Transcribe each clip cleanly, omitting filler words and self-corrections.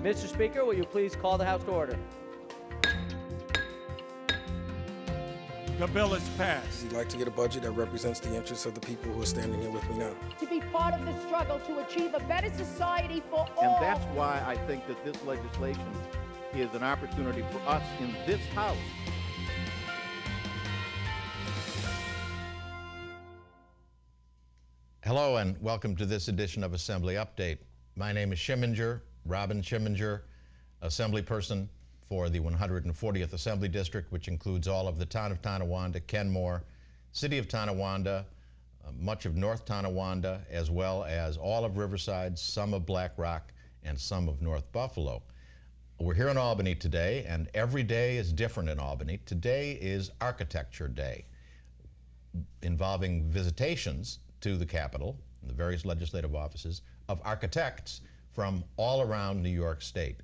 Mr. Speaker, will you please call the House to order? The bill is passed. We'd like to get a budget that represents the interests of the people who are standing here with me now. To be part of the struggle to achieve a better society for all. And that's why I think that this legislation is an opportunity for us in this House Hello and welcome to this edition of Assembly Update. My name is Schimminger, Robin Schimminger, Assemblyperson for the 140th Assembly District, which includes all of the town of Tonawanda, Kenmore, city of Tonawanda, much of North Tonawanda, as well as all of Riverside, some of Black Rock, and some of North Buffalo. We're here in Albany today, and every day is different in Albany. Today is Architecture Day, involving visitations to the Capitol and the various legislative offices of architects from all around New York State.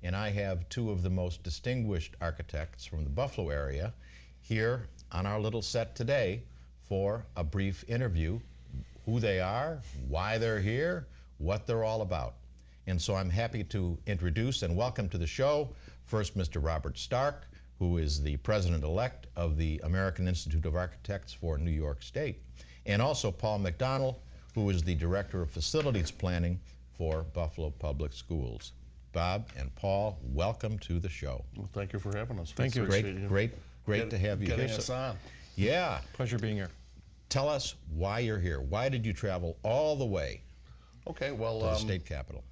And I have two of the most distinguished architects from the Buffalo area here on our little set today for a brief interview, who they are, why they're here, what they're all about. And so I'm happy to introduce and welcome to the show first Mr. Robert Stark, who is the president-elect of the American Institute of Architects for New York State, and also Paul McDonnell, who is the Director of Facilities Planning for Buffalo Public Schools. Bob and Paul, welcome to the show. Well, thank you for having us. Thank you. Great to have you here. Getting us on. Yeah. Pleasure being here. Tell us why you're here. Why did you travel all the way Okay, to well, the state capitol?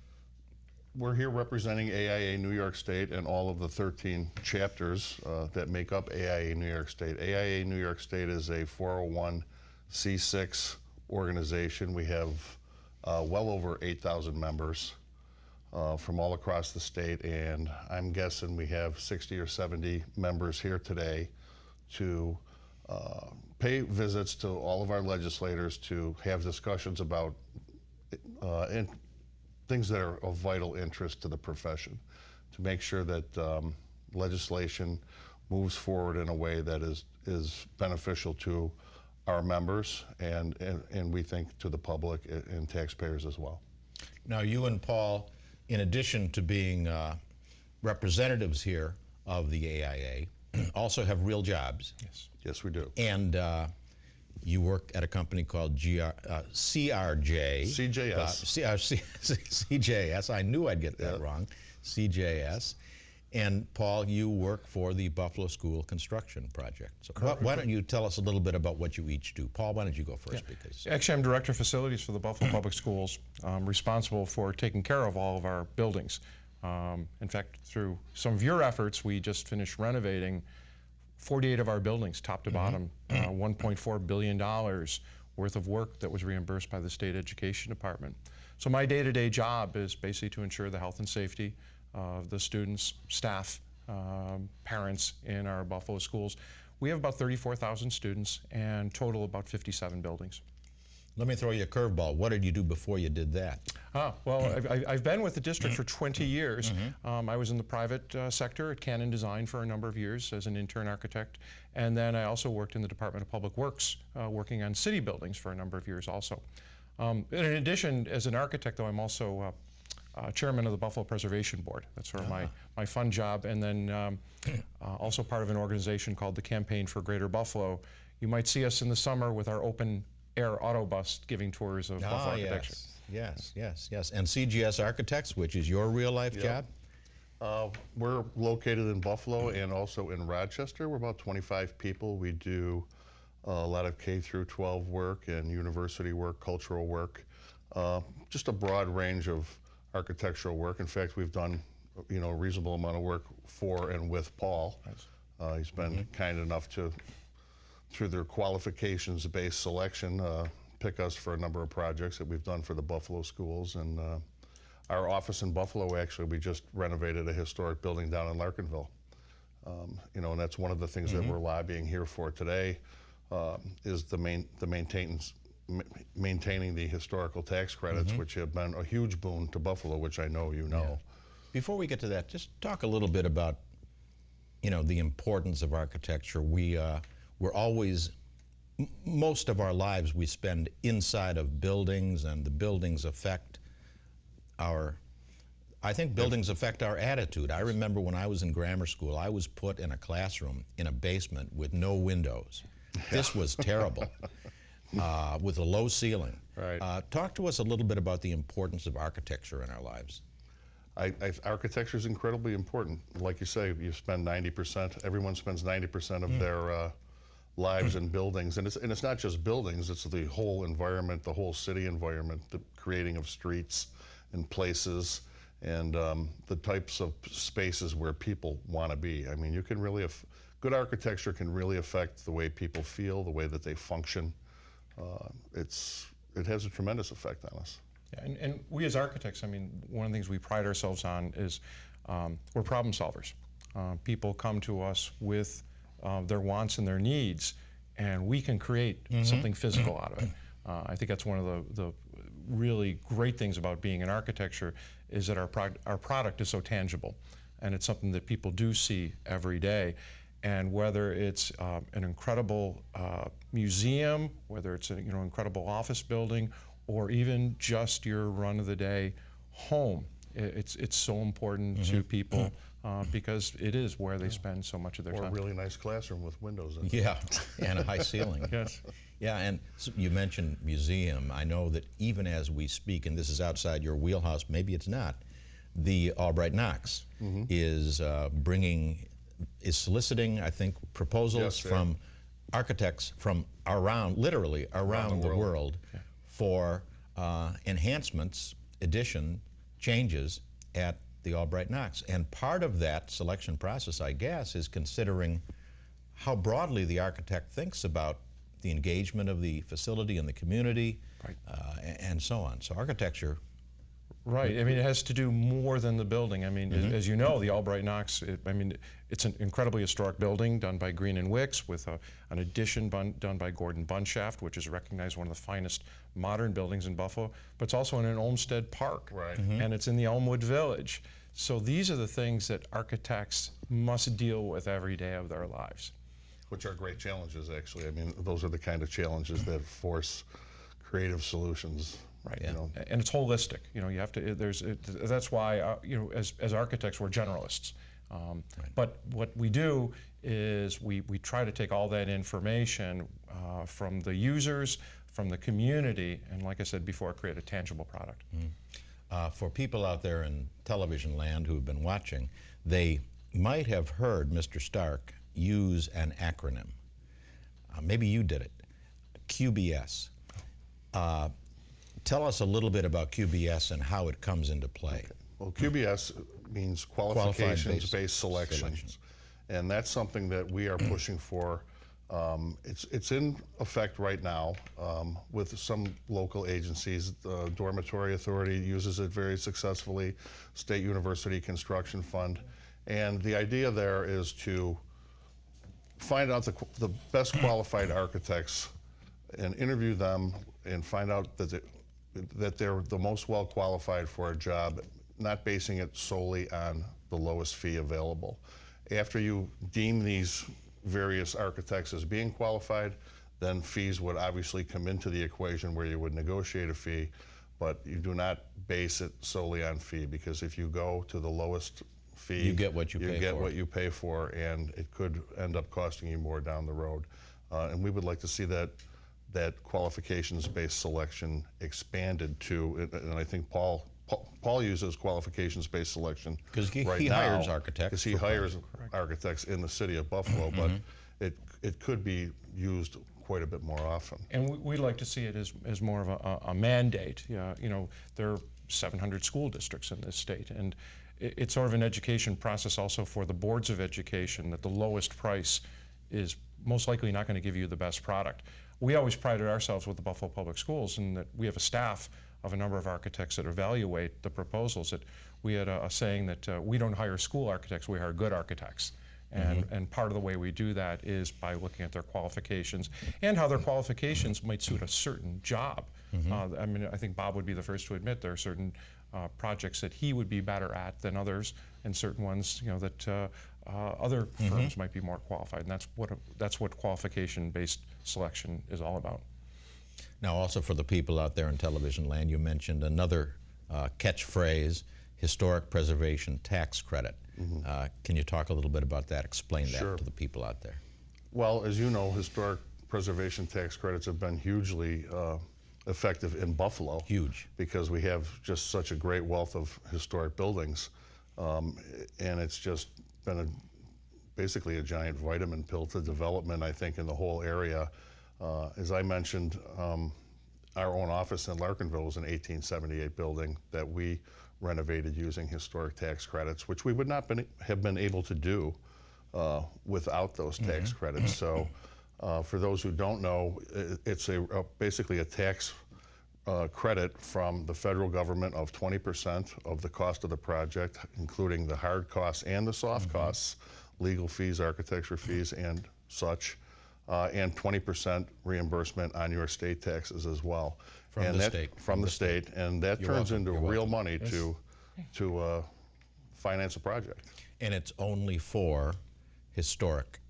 we're here representing AIA New York State and all of the 13 chapters that make up AIA New York State. AIA New York State is a 401c6 organization. We have well over 8,000 members from all across the state, and I'm guessing we have 60 or 70 members here today to pay visits to all of our legislators to have discussions about things that are of vital interest to the profession, to make sure that legislation moves forward in a way that is beneficial to our members and we think to the public and taxpayers as well. Now, you and Paul, in addition to being representatives here of the AIA, also have real jobs. Yes. Yes, we do. And you work at a company called CRJ. CJS. CJS. I knew I'd get that wrong. CJS. And Paul, you work for the Buffalo School Construction Project. So why don't you tell us a little bit about what you each do? Paul, why don't you go first? Yeah. Because actually, I'm Director of Facilities for the Buffalo Public Schools. I'm responsible for taking care of all of our buildings. In fact, through some of your efforts, we just finished renovating 48 of our buildings, top to bottom, $1.4 billion worth of work that was reimbursed by the State Education Department. So my day-to-day job is basically to ensure the health and safety of the students, staff, parents in our Buffalo schools. We have about 34,000 students and total about 57 buildings. let me throw you a curveball. What did you do before you did that? Well, I've been with the district for 20 years. I was in the private sector at Canon Design for a number of years as an intern architect. And then I also worked in the Department of Public Works, working on city buildings for a number of years also. In addition, as an architect, though, I'm also chairman of the Buffalo Preservation Board. That's sort of my fun job. And then also part of an organization called the Campaign for Greater Buffalo. You might see us in the summer with our open air auto bus giving tours of Buffalo architecture. Yes. And CGS Architects, which is your real life job? We're located in Buffalo and also in Rochester. We're about 25 people. We do a lot of K through 12 work and university work, cultural work, just a broad range of architectural work. In fact, we've done a reasonable amount of work for and with Paul. He's been kind enough to, through their qualifications-based selection, pick us for a number of projects that we've done for the Buffalo schools. And our office in Buffalo, actually, we just renovated a historic building down in Larkinville. And that's one of the things that we're lobbying here for today, is maintaining the historical tax credits, which have been a huge boon to Buffalo, which I know you know. Yeah. Before we get to that, just talk a little bit about, the importance of architecture. We're always, most of our lives we spend inside of buildings, and the buildings affect our I think buildings affect our attitude. I remember when I was in grammar school, I was put in a classroom in a basement with no windows. This was terrible, with a low ceiling. Right. Talk to us a little bit about the importance of architecture in our lives. Architecture is incredibly important. Like you say, you spend 90%, everyone spends 90% of their lives in buildings. And it's not just buildings, it's the whole environment, the whole city environment, the creating of streets and places, and the types of spaces where people want to be. I mean, you can really, good architecture can really affect the way people feel, the way that they function. It has a tremendous effect on us. Yeah, and we as architects, I mean, one of the things we pride ourselves on is we're problem solvers. People come to us with their wants and their needs, and we can create something physical out of it. I think that's one of the really great things about being in architecture is that our product is so tangible, and it's something that people do see every day. And whether it's an incredible museum, whether it's an incredible office building, or even just your run-of-the-day home, it's so important to people because it is where they spend so much of their time. Or a really nice classroom with windows in it. Yeah, and a high ceiling. Yes. Yeah, and you mentioned museum. I know that even as we speak, and this is outside your wheelhouse, maybe it's not, the Albright Knox is soliciting, I think, proposals from architects from literally around the world for enhancements, addition, changes at the Albright Knox. And part of that selection process, I guess, is considering how broadly the architect thinks about the engagement of the facility and the community, and so on. So architecture. Right. I mean, it has to do more than the building. I mean, as you know, the Albright Knox, it's an incredibly historic building done by Green and Wicks with an addition done by Gordon Bunshaft, which is recognized one of the finest modern buildings in Buffalo, but it's also in an Olmsted Park. Right. And it's in the Elmwood Village. So these are the things that architects must deal with every day of their lives. Which are great challenges, actually. I mean, those are the kind of challenges that force creative solutions. Right. Yeah. And it's holistic. You have to. That's why as architects we're generalists. But what we do is we try to take all that information from the users, from the community, and like I said before, create a tangible product. For people out there in television land who've been watching, they might have heard Mr. Stark use an acronym. Maybe you did it. QBS. Tell us a little bit about QBS and how it comes into play. Okay. Well, QBS means qualifications-based selections. And that's something that we are pushing for. It's in effect right now with some local agencies. The Dormitory Authority uses it very successfully, State University Construction Fund. And the idea there is to find out the best qualified architects and interview them and find out that they're the most well qualified for a job, not basing it solely on the lowest fee available. After you deem these various architects as being qualified, then fees would obviously come into the equation where you would negotiate a fee, but you do not base it solely on fee, because if you go to the lowest fee, you get what you pay for, and it could end up costing you more down the road. And we would like to see that qualifications-based selection expanded to, and I think Paul uses qualifications-based selection because he right hires now, architects. Because he hires architects in the city of Buffalo, but it could be used quite a bit more often. And we'd like to see it as more of a mandate. There are 700 school districts in this state, and it's sort of an education process also for the boards of education, that the lowest price is most likely not going to give you the best product. We always prided ourselves with the Buffalo Public Schools in that we have a staff of a number of architects that evaluate the proposals. That we had a saying that we don't hire school architects, we hire good architects. And part of the way we do that is by looking at their qualifications and how their qualifications might suit a certain job. I think Bob would be the first to admit there are certain projects that he would be better at than others, and certain ones that other firms might be more qualified. And that's what qualification-based selection is all about. Now, also for the people out there in television land, you mentioned another catchphrase, historic preservation tax credit. Can you talk a little bit about that? Explain Sure. that to the people out there. Well, as you know, historic preservation tax credits have been hugely effective in Buffalo. Huge. Because we have just such a great wealth of historic buildings. And it's just been basically a giant vitamin pill to development, I think, in the whole area. As I mentioned, our own office in Larkinville was an 1878 building that we renovated using historic tax credits, which we would not have been able to do without those tax credits. So for those who don't know, it's basically a tax credit from the federal government of 20% of the cost of the project, including the hard costs and the soft costs, legal fees, architecture fees, and such, and 20% reimbursement on your state taxes as well. From the state. From the state, and that turns into You're real welcome. money to finance a project. And it's only for historic.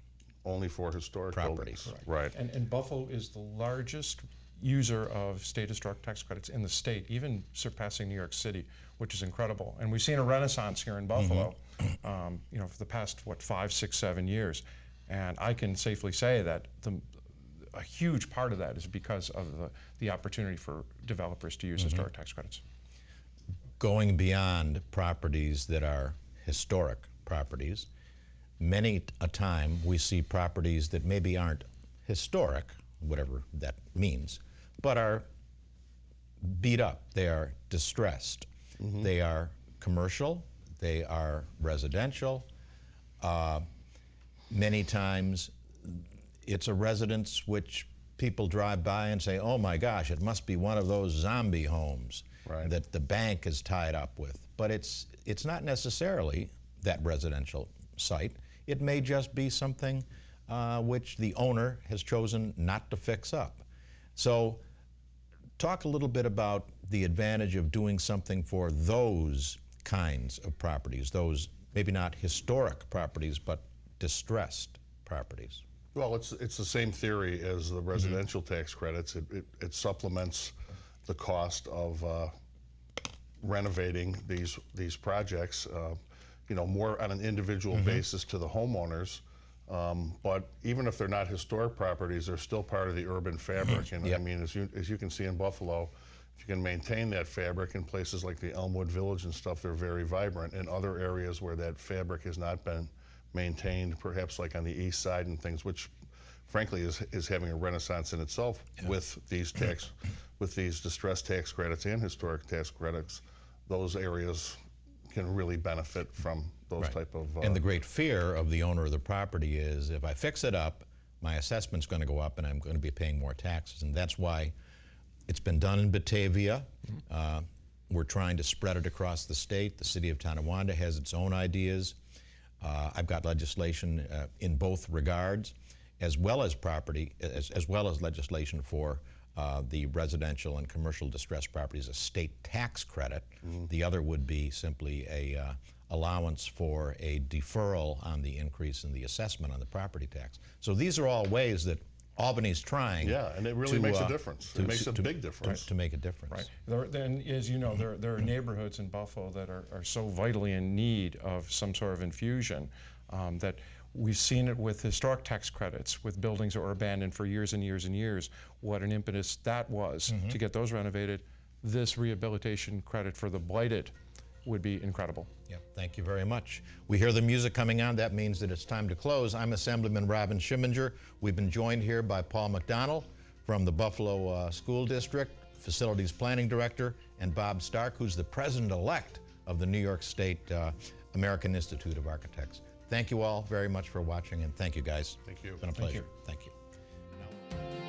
Only for historic Properties. buildings. Right. And Buffalo is the largest user of state historic tax credits in the state, even surpassing New York City, which is incredible. And we've seen a renaissance here in Buffalo, you know, for the past, 5, 6, 7 years. And I can safely say that a huge part of that is because of the opportunity for developers to use historic tax credits. Going beyond properties that are historic properties, many a time we see properties that maybe aren't historic, whatever that means, but are beat up, they are distressed. They are commercial, they are residential. Many times it's a residence which people drive by and say, oh my gosh, it must be one of those zombie homes that the bank is tied up with. But it's not necessarily that residential site. It may just be something which the owner has chosen not to fix up. So talk a little bit about the advantage of doing something for those kinds of properties, those maybe not historic properties, but distressed properties. Well, it's the same theory as the residential tax credits. It supplements the cost of renovating these projects, you know, more on an individual basis to the homeowners. But even if they're not historic properties, they're still part of the urban fabric. And I mean, as you can see in Buffalo, if you can maintain that fabric in places like the Elmwood Village and stuff, they're very vibrant. In other areas where that fabric has not been maintained, perhaps like on the east side and things, which frankly is having a renaissance in itself with these distressed tax credits and historic tax credits, those areas can really benefit from those type of... and the great fear of the owner of the property is if I fix it up, my assessment's going to go up and I'm going to be paying more taxes. And that's why it's been done in Batavia. We're trying to spread it across the state. The city of Tonawanda has its own ideas. I've got legislation in both regards, as well as as well as legislation for the residential and commercial distressed properties, a state tax credit. The other would be simply a allowance for a deferral on the increase in the assessment on the property tax. So these are all ways that Albany's trying. Yeah, and it really makes a difference. It makes a big difference. To make a difference. Right. Then, as you know, there are neighborhoods in Buffalo that are so vitally in need of some sort of infusion that we've seen it with historic tax credits, with buildings that were abandoned for years and years and years, what an impetus that was to get those renovated. This rehabilitation credit for the blighted would be incredible. Yep, thank you very much. We hear the music coming on. That means that it's time to close. I'm Assemblyman Robin Schimminger. We've been joined here by Paul McDonnell from the Buffalo School District, Facilities Planning Director, and Bob Stark, who's the President-elect of the New York State American Institute of Architects. Thank you all very much for watching, and thank you, guys. Thank you. It's been a pleasure. Thank you. Thank you.